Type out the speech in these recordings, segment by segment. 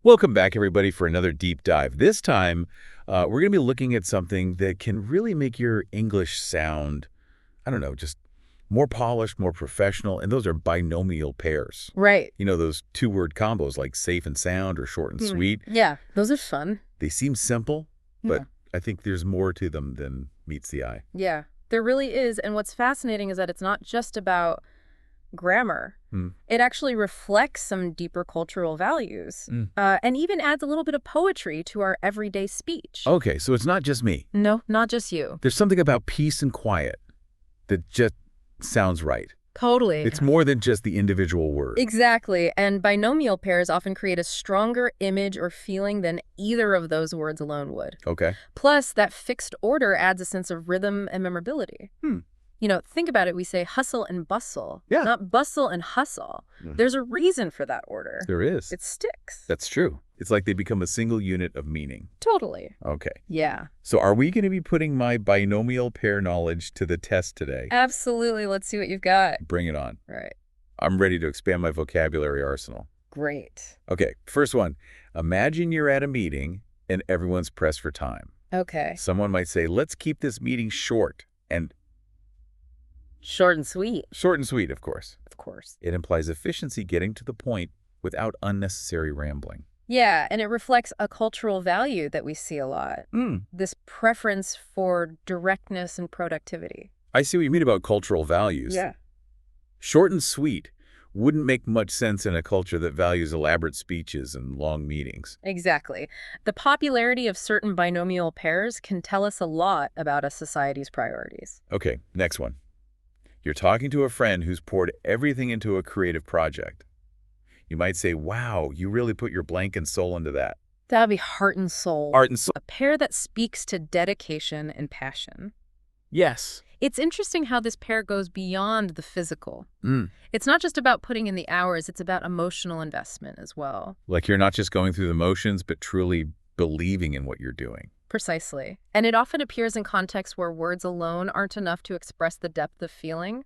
Welcome back, everybody, for another deep dive. This time, we're going to be looking at something that can really make your English sound, I don't know, just more polished, more professional, and those are binomial pairs. Right. You know, those two-word combos like safe and sound or short and sweet. Yeah, those are fun. They seem simple, but Yeah. I think there's more to them than meets the eye. Yeah, there really is. And what's fascinating is that it's not just about grammar. It actually reflects some deeper cultural values and even adds a little bit of poetry to our everyday speech. Okay, so it's not just me. No, not just you. There's something about peace and quiet that just sounds right. Totally. It's more than just the individual word. Exactly. And binomial pairs often create a stronger image or feeling than either of those words alone would. Okay. Plus, that fixed order adds a sense of rhythm and memorability. You know, think about it. We say hustle and bustle, not bustle and hustle. There's a reason for that order. There is. It sticks. That's true. It's like they become a single unit of meaning. Totally. Okay. Yeah. So are we going to be putting my binomial pair knowledge to the test today? Absolutely. Let's see what you've got. Bring it on. Right. I'm ready to expand my vocabulary arsenal. Great. Okay, first one. Imagine you're at a meeting and everyone's pressed for time. Okay. Someone might say, let's keep this meeting short. And short and sweet. Short and sweet, of course. Of course. It implies efficiency, getting to the point without unnecessary rambling. Yeah, and it reflects a cultural value that we see a lot. This preference for directness and productivity. I see what you mean about cultural values. Yeah. Short and sweet wouldn't make much sense in a culture that values elaborate speeches and long meetings. Exactly. The popularity of certain binomial pairs can tell us a lot about a society's priorities. Okay, next one. You're talking to a friend who's poured everything into a creative project. You might say, wow, you really put your blank and soul into that. That would be heart and soul. Heart and soul. A pair that speaks to dedication and passion. Yes. It's interesting how this pair goes beyond the physical. It's not just about putting in the hours, it's about emotional investment as well. Like you're not just going through the motions, but truly believing in what you're doing. Precisely. And it often appears in contexts where words alone aren't enough to express the depth of feeling.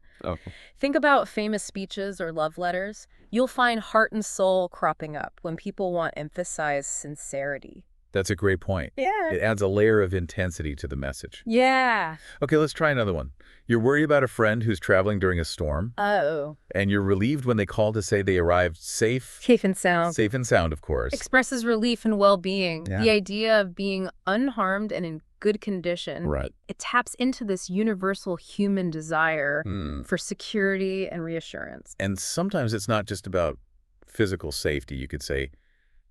Think about famous speeches or love letters. You'll find heart and soul cropping up when people want emphasized sincerity. That's a great point. Yeah. It adds a layer of intensity to the message. Yeah. Okay, let's try another one. You're worried about a friend who's traveling during a storm. Oh. And you're relieved when they call to say they arrived safe. Safe and sound. Safe and sound, of course. Expresses relief and well-being. Yeah. The idea of being unharmed and in good condition. Right. It taps into this universal human desire for security and reassurance. And sometimes it's not just about physical safety. You could say,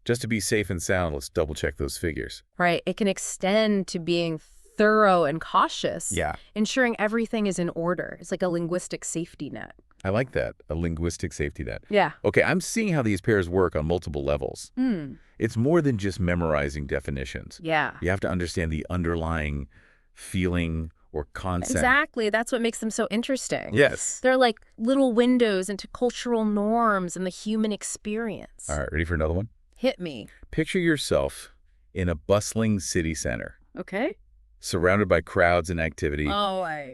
just to be safe and sound, let's double check those figures. Right. It can extend to being thorough and cautious. Yeah. Ensuring everything is in order. It's like a linguistic safety net. I like that, a linguistic safety net. Yeah. Okay, I'm seeing how these pairs work on multiple levels. It's more than just memorizing definitions. Yeah. You have to understand the underlying feeling or concept. Exactly. That's what makes them so interesting. Yes. They're like little windows into cultural norms and the human experience. All right, ready for another one? Hit me. Picture yourself in a bustling city center, Okay. surrounded by crowds and activity.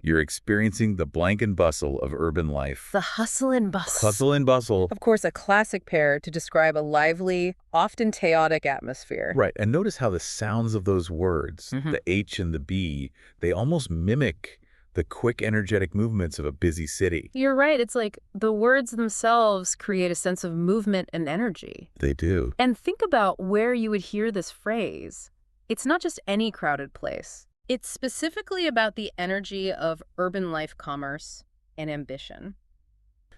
You're experiencing the blank and bustle of urban life. The hustle and bustle. Hustle and bustle. Of course, a classic pair to describe a lively, often chaotic atmosphere. Right, and notice how the sounds of those words, the H and the B, they almost mimic the quick, energetic movements of a busy city. You're right. It's like the words themselves create a sense of movement and energy. They do. And think about where you would hear this phrase. It's not just any crowded place. It's specifically about the energy of urban life, commerce, and ambition.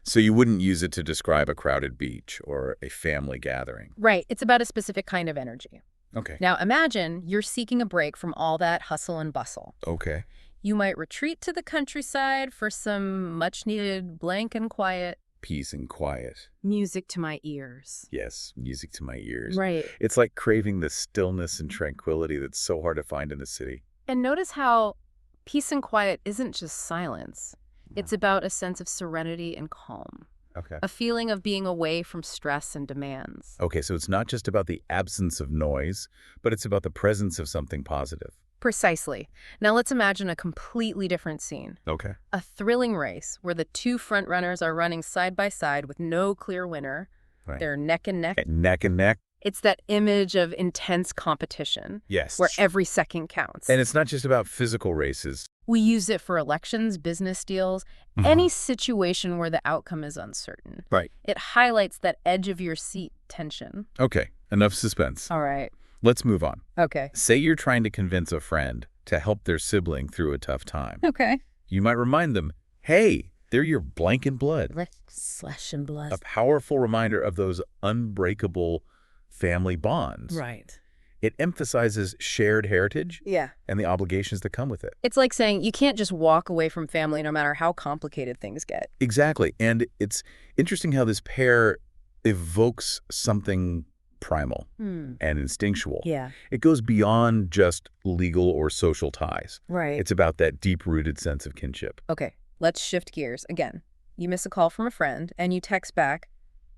So you wouldn't use it to describe a crowded beach or a family gathering. Right. It's about a specific kind of energy. Okay. Now imagine you're seeking a break from all that hustle and bustle. Okay. You might retreat to the countryside for some much-needed blank and quiet. Peace and quiet. Music to my ears. Yes, music to my ears. Right. It's like craving the stillness and tranquility that's so hard to find in the city. And notice how peace and quiet isn't just silence. It's about a sense of serenity and calm. Okay. A feeling of being away from stress and demands. Okay, so it's not just about the absence of noise, but it's about the presence of something positive. Precisely. Now let's imagine a completely different scene. Okay. A thrilling race where the two frontrunners are running side by side with no clear winner. Right. They're neck and neck. Neck and neck. It's that image of intense competition Yes. where every second counts. And it's not just about physical races. We use it for elections, business deals, any situation where the outcome is uncertain. Right. It highlights that edge of your seat tension. Okay, enough suspense. All right. Let's move on. Okay. Say you're trying to convince a friend to help their sibling through a tough time. Okay. You might remind them, hey, they're your blank and blood. Flesh and blood. A powerful reminder of those unbreakable family bonds. Right. It emphasizes shared heritage Yeah. and the obligations that come with it. It's like saying you can't just walk away from family no matter how complicated things get. Exactly. And it's interesting how this pair evokes something primal and instinctual. Yeah. It goes beyond just legal or social ties. Right. It's about that deep-rooted sense of kinship. Okay, let's shift gears again. You miss a call from a friend and you text back,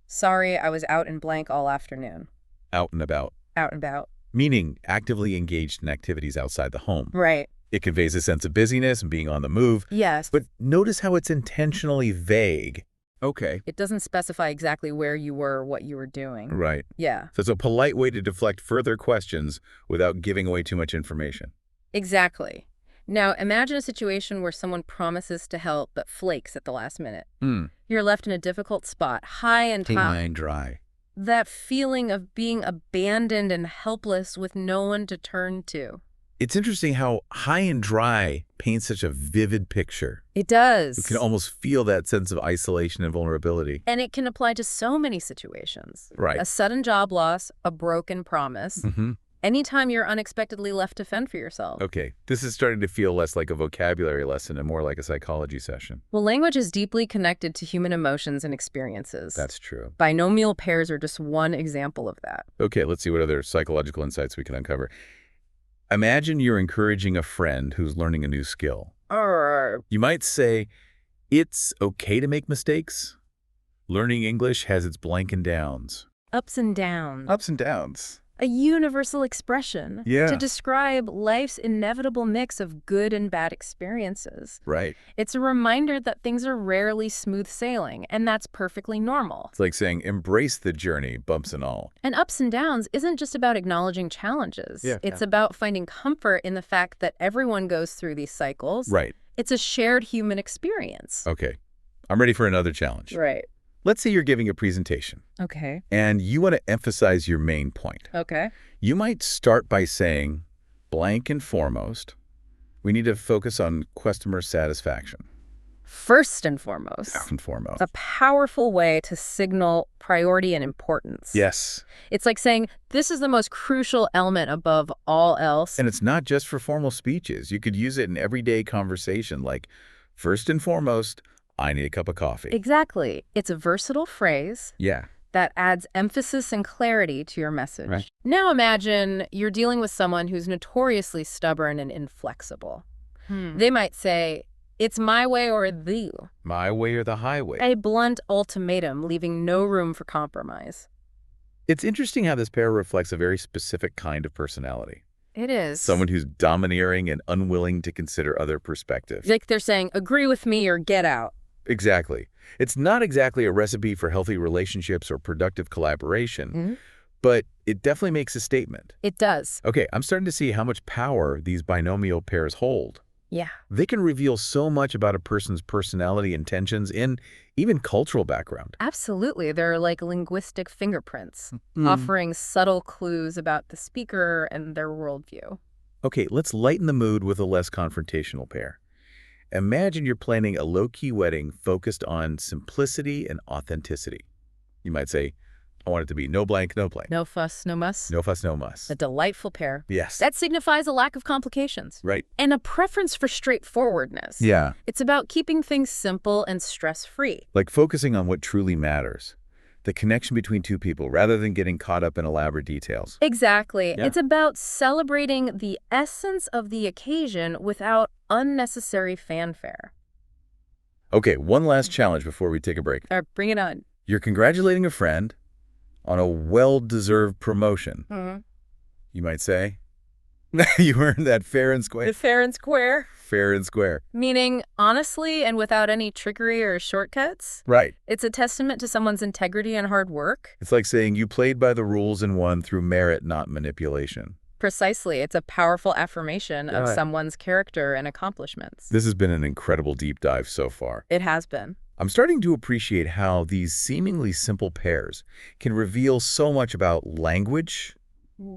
sorry, I was out in blank all afternoon. Out and about. Out and about. Meaning actively engaged in activities outside the home. Right. It conveys a sense of busyness and being on the move. Yes. But notice how it's intentionally vague. Okay. It doesn't specify exactly where you were or what you were doing. Right. Yeah. So it's a polite way to deflect further questions without giving away too much information. Exactly. Now, imagine a situation where someone promises to help but flakes at the last minute. You're left in a difficult spot, high and High and dry. That feeling of being abandoned and helpless with no one to turn to. It's interesting how high and dry paints such a vivid picture. It does. You can almost feel that sense of isolation and vulnerability. And it can apply to so many situations. Right. A sudden job loss, a broken promise. Anytime you're unexpectedly left to fend for yourself. Okay, this is starting to feel less like a vocabulary lesson and more like a psychology session. Well, language is deeply connected to human emotions and experiences. That's true. Binomial pairs are just one example of that. Okay, let's see what other psychological insights we can uncover. Imagine you're encouraging a friend who's learning a new skill. You might say, it's okay to make mistakes. Learning English has its blank and downs. Ups and downs. Ups and downs. A universal expression to describe life's inevitable mix of good and bad experiences. Right. It's a reminder that things are rarely smooth sailing, and that's perfectly normal. It's like saying, embrace the journey, bumps and all. And ups and downs isn't just about acknowledging challenges. It's about finding comfort in the fact that everyone goes through these cycles. Right. It's a shared human experience. Okay. I'm ready for another challenge. Right. Let's say you're giving a presentation. Okay. And you want to emphasize your main point. Okay. You might start by saying, blank and foremost, we need to focus on customer satisfaction. First and foremost. First and foremost. A powerful way to signal priority and importance. Yes. It's like saying, this is the most crucial element above all else. And it's not just for formal speeches. You could use it in everyday conversation, like, first and foremost, I need a cup of coffee. Exactly. It's a versatile phrase. Yeah. That adds emphasis and clarity to your message. Right. Now imagine you're dealing with someone who's notoriously stubborn and inflexible. They might say, it's my way or the. My way or the highway. A blunt ultimatum, leaving no room for compromise. It's interesting how this pair reflects a very specific kind of personality. It is. Someone who's domineering and unwilling to consider other perspectives. Like they're saying, agree with me or get out. Exactly. It's not exactly a recipe for healthy relationships or productive collaboration, but it definitely makes a statement. It does. Okay, I'm starting to see how much power these binomial pairs hold. Yeah. They can reveal so much about a person's personality, intentions, and even cultural background. Absolutely. They're like linguistic fingerprints, offering subtle clues about the speaker and their worldview. Okay, let's lighten the mood with a less confrontational pair. Imagine you're planning a low-key wedding focused on simplicity and authenticity. You might say, I want it to be no blank, no blank. No fuss, no muss. No fuss, no muss. A delightful pair. Yes. That signifies a lack of complications. Right. And a preference for straightforwardness. Yeah. It's about keeping things simple and stress-free. Like focusing on what truly matters. The connection between two people rather than getting caught up in elaborate details. Exactly. Yeah. It's about celebrating the essence of the occasion without unnecessary fanfare. Okay, one last challenge before we take a break. All right, bring it on. You're congratulating a friend on a well-deserved promotion. You might say, You earned that fair and square. The fair and square. Fair and square. Meaning, honestly and without any trickery or shortcuts. Right. It's a testament to someone's integrity and hard work. It's like saying you played by the rules and won through merit, not manipulation. Precisely. It's a powerful affirmation of someone's character and accomplishments. This has been an incredible deep dive so far. It has been. I'm starting to appreciate how these seemingly simple pairs can reveal so much about language,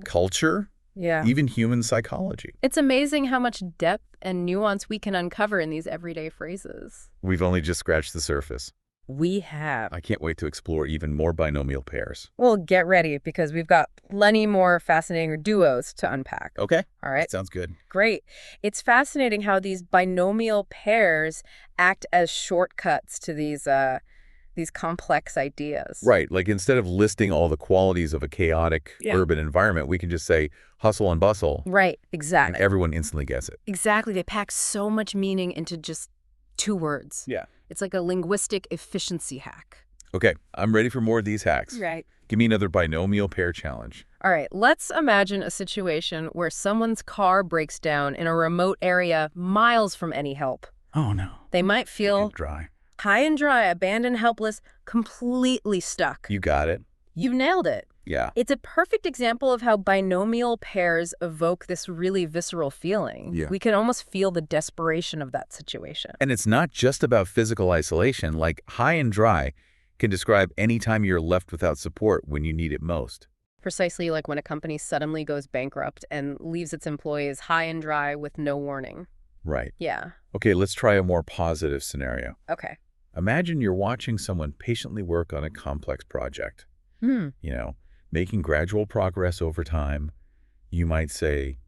culture, even human psychology. It's amazing how much depth and nuance we can uncover in these everyday phrases. We've only just scratched the surface. We have. I can't wait to explore even more binomial pairs. Well, get ready because we've got plenty more fascinating duos to unpack. Okay. All right. Sounds good. Great. It's fascinating how these binomial pairs act as shortcuts to these complex ideas. Right. Like instead of listing all the qualities of a chaotic urban environment, we can just say hustle and bustle. Right. Exactly. And everyone instantly gets it. Exactly. They pack so much meaning into just 2 words. Yeah. It's like a linguistic efficiency hack. Okay. I'm ready for more of these hacks. Right. Give me another binomial pair challenge. All right. Let's imagine a situation where someone's car breaks down in a remote area miles from any help. Oh, no. They might feel Dry. high and dry, abandoned, helpless, completely stuck. You got it. You've nailed it. Yeah. It's a perfect example of how binomial pairs evoke this really visceral feeling. Yeah. We can almost feel the desperation of that situation. And it's not just about physical isolation. Like high and dry can describe any time you're left without support when you need it most. Precisely like when a company suddenly goes bankrupt and leaves its employees high and dry with no warning. Right. Yeah. Okay, let's try a more positive scenario. Okay. Imagine you're watching someone patiently work on a complex project. Making gradual progress over time. You might say,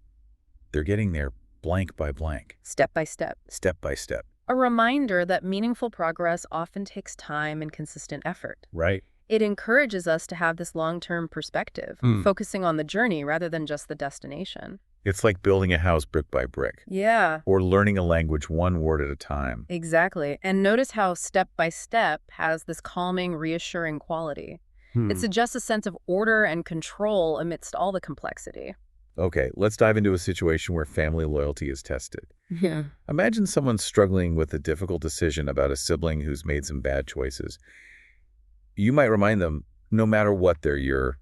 they're getting there blank by blank. Step by step. Step by step. A reminder that meaningful progress often takes time and consistent effort. Right. It encourages us to have this long-term perspective, focusing on the journey rather than just the destination. It's like building a house brick by brick. Yeah. Or learning a language one word at a time. Exactly. And notice how step by step has this calming, reassuring quality. It suggests a sense of order and control amidst all the complexity. Okay, let's dive into a situation where family loyalty is tested. Yeah. Imagine someone struggling with a difficult decision about a sibling who's made some bad choices. You might remind them, no matter what they're your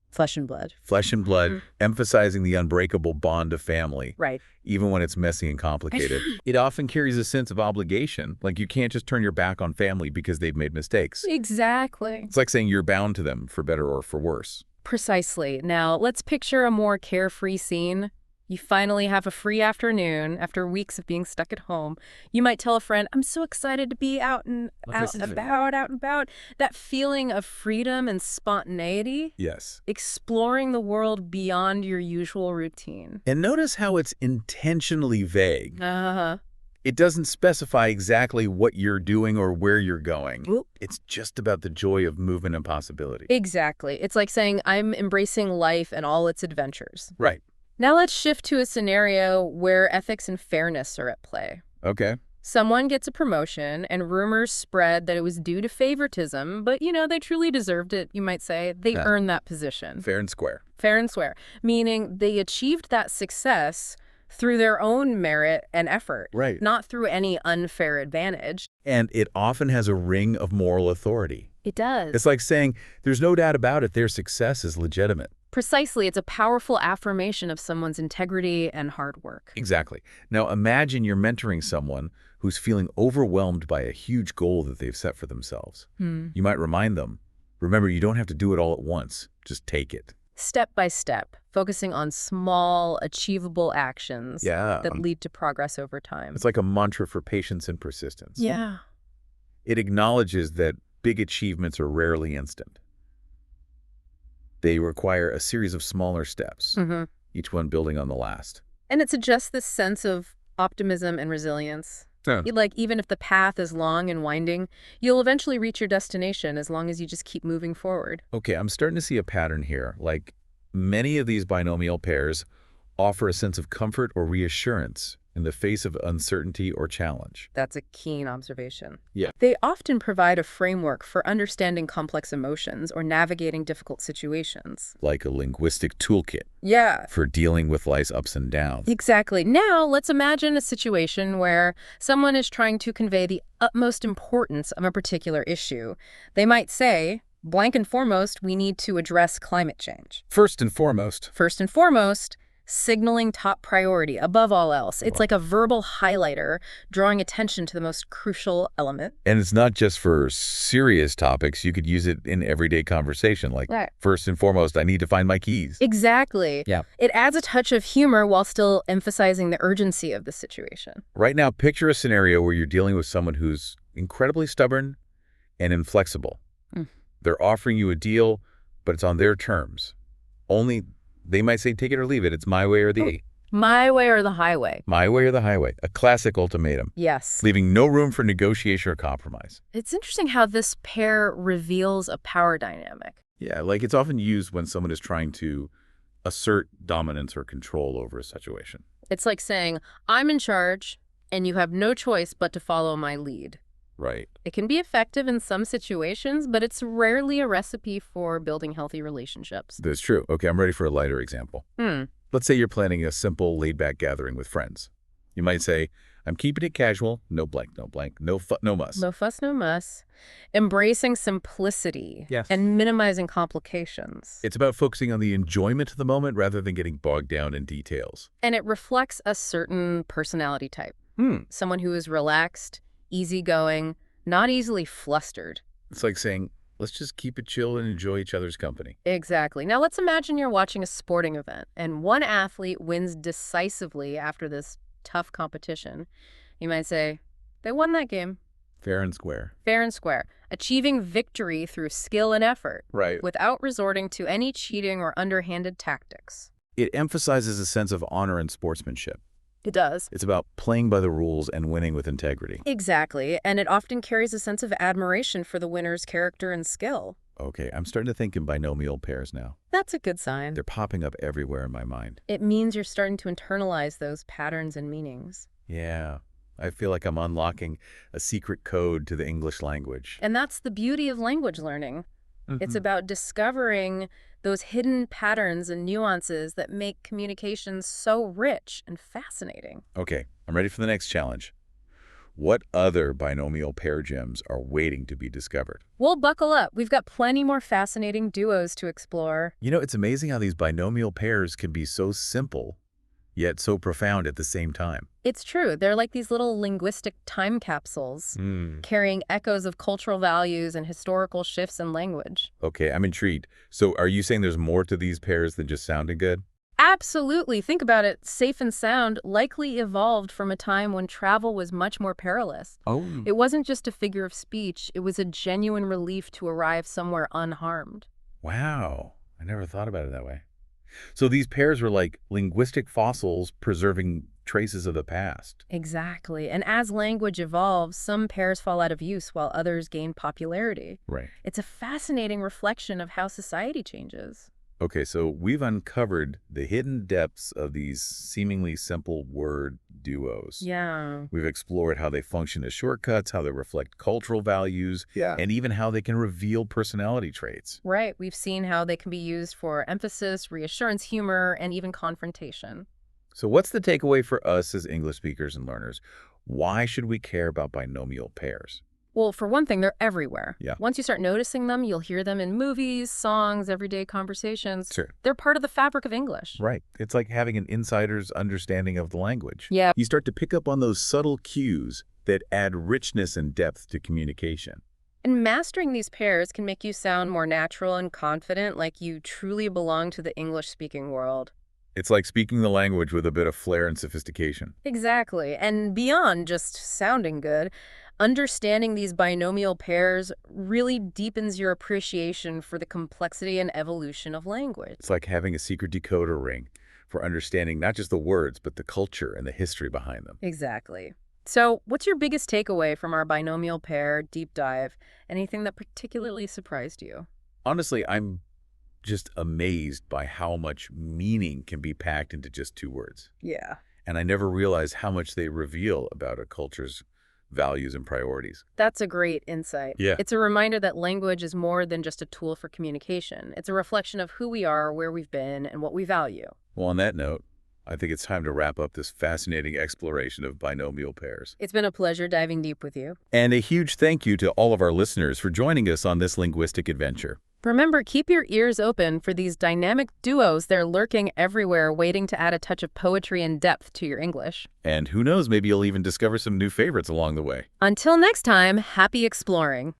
Flesh and blood. Flesh and blood, emphasizing the unbreakable bond of family. Right. Even when it's messy and complicated. It often carries a sense of obligation. Like you can't just turn your back on family because they've made mistakes. Exactly. It's like saying you're bound to them for better or for worse. Precisely. Now, let's picture a more carefree scene. You finally have a free afternoon after weeks of being stuck at home. You might tell a friend, I'm so excited to be out and about. That feeling of freedom and spontaneity. Yes. Exploring the world beyond your usual routine. And notice how it's intentionally vague. Uh-huh. It doesn't specify exactly what you're doing or where you're going. Oop. It's just about the joy of movement and possibility. Exactly. It's like saying, I'm embracing life and all its adventures. Right. Now let's shift to a scenario where ethics and fairness are at play. Okay. Someone gets a promotion and rumors spread that it was due to favoritism, but, they truly deserved it, you might say. They earned that position. Fair and square. Fair and square, meaning they achieved that success through their own merit and effort, Right. not through any unfair advantage. And it often has a ring of moral authority. It does. It's like saying, there's no doubt about it, their success is legitimate. Precisely. It's a powerful affirmation of someone's integrity and hard work. Exactly. Now imagine you're mentoring someone who's feeling overwhelmed by a huge goal that they've set for themselves. You might remind them, remember, you don't have to do it all at once. Just take it. Step by step, focusing on small, achievable actions that lead to progress over time. It's like a mantra for patience and persistence. Yeah. It acknowledges that big achievements are rarely instant. They require a series of smaller steps, each one building on the last. And it suggests this sense of optimism and resilience. Like, even if the path is long and winding, you'll eventually reach your destination as long as you just keep moving forward. Okay, I'm starting to see a pattern here. Like, many of these binomial pairs offer a sense of comfort or reassurance in the face of uncertainty or challenge. That's a keen observation. Yeah. They often provide a framework for understanding complex emotions or navigating difficult situations. Like a linguistic toolkit Yeah. for dealing with life's ups and downs. Exactly. Now, let's imagine a situation where someone is trying to convey the utmost importance of a particular issue. They might say, blank and foremost, we need to address climate change. First and foremost. First and foremost, signaling top priority above all else. It's like a verbal highlighter, drawing attention to the most crucial element. And it's not just for serious topics. You could use it in everyday conversation, like, Right. first and foremost, I need to find my keys. Exactly. Yeah. It adds a touch of humor while still emphasizing the urgency of the situation. Right now, picture a scenario where you're dealing with someone who's incredibly stubborn and inflexible. Mm. They're offering you a deal, but it's on their terms. Only they might say, take it or leave it. It's my way or the My way or the highway. my way or the highway. A classic ultimatum, Yes. leaving no room for negotiation or compromise. It's interesting how this pair reveals a power dynamic. Yeah, like it's often used when someone is trying to assert dominance or control over a situation. It's like saying, I'm in charge, and you have no choice but to follow my lead. Right. It can be effective in some situations, but it's rarely a recipe for building healthy relationships. That's true. Okay, I'm ready for a lighter example. Let's say you're planning a simple, laid-back gathering with friends. You might say, I'm keeping it casual, no blank, no blank, no muss. No fuss, no muss. Embracing simplicity. Yes. And minimizing complications. It's about focusing on the enjoyment of the moment rather than getting bogged down in details. And it reflects a certain personality type. Someone who is relaxed, easygoing, not easily flustered. It's like saying, let's just keep it chill and enjoy each other's company. Exactly. Now let's imagine you're watching a sporting event and one athlete wins decisively after this tough competition. You might say, they won that game. Fair and square. Fair and square. Achieving victory through skill and effort. Right. Without resorting to any cheating or underhanded tactics. It emphasizes a sense of honor and sportsmanship. It does. It's about playing by the rules and winning with integrity. Exactly. And it often carries a sense of admiration for the winner's character and skill. Okay, I'm starting to think in binomial pairs now. That's a good sign. They're popping up everywhere in my mind. It means you're starting to internalize those patterns and meanings. Yeah, I feel like I'm unlocking a secret code to the English language. And that's the beauty of language learning. It's about discovering those hidden patterns and nuances that make communication so rich and fascinating. Okay, I'm ready for the next challenge. What other binomial pair gems are waiting to be discovered? Well, buckle up. We've got plenty more fascinating duos to explore. You know, it's amazing how these binomial pairs can be so simple, yet so profound at the same time. It's true. They're like these little linguistic time capsules, carrying echoes of cultural values and historical shifts in language. Okay, I'm intrigued. So are you saying there's more to these pairs than just sounding good? Absolutely. Think about it. Safe and sound likely evolved from a time when travel was much more perilous. Oh. It wasn't just a figure of speech. It was a genuine relief to arrive somewhere unharmed. Wow. I never thought about it that way. So these pairs were like linguistic fossils preserving traces of the past. Exactly. And as language evolves, some pairs fall out of use while others gain popularity. Right. It's a fascinating reflection of how society changes. Okay, so we've uncovered the hidden depths of these seemingly simple word duos. Yeah. We've explored how they function as shortcuts, how they reflect cultural values, and even how they can reveal personality traits. Right. We've seen how they can be used for emphasis, reassurance, humor, and even confrontation. So what's the takeaway for us as English speakers and learners? Why should we care about binomial pairs? Well, for one thing, they're everywhere. Yeah. Once you start noticing them, you'll hear them in movies, songs, everyday conversations. Sure. They're part of the fabric of English. Right. It's like having an insider's understanding of the language. Yeah. You start to pick up on those subtle cues that add richness and depth to communication. And mastering these pairs can make you sound more natural and confident, like you truly belong to the English-speaking world. It's like speaking the language with a bit of flair and sophistication. Exactly. And beyond just sounding good, understanding these binomial pairs really deepens your appreciation for the complexity and evolution of language. It's like having a secret decoder ring for understanding not just the words, but the culture and the history behind them. Exactly. So what's your biggest takeaway from our binomial pair deep dive? Anything that particularly surprised you? Honestly, I'm just amazed by how much meaning can be packed into just two words. Yeah. and I never realized how much they reveal about a culture's values and priorities. That's a great insight. Yeah. It's a reminder that language is more than just a tool for communication. It's a reflection of who we are, where we've been, and what we value. Well, on that note, I think it's time to wrap up this fascinating exploration of binomial pairs. It's been a pleasure diving deep with you. And a huge thank you to all of our listeners for joining us on this linguistic adventure. Remember, keep your ears open for these dynamic duos. They're lurking everywhere, waiting to add a touch of poetry and depth to your English. And who knows, maybe you'll even discover some new favorites along the way. Until next time, happy exploring.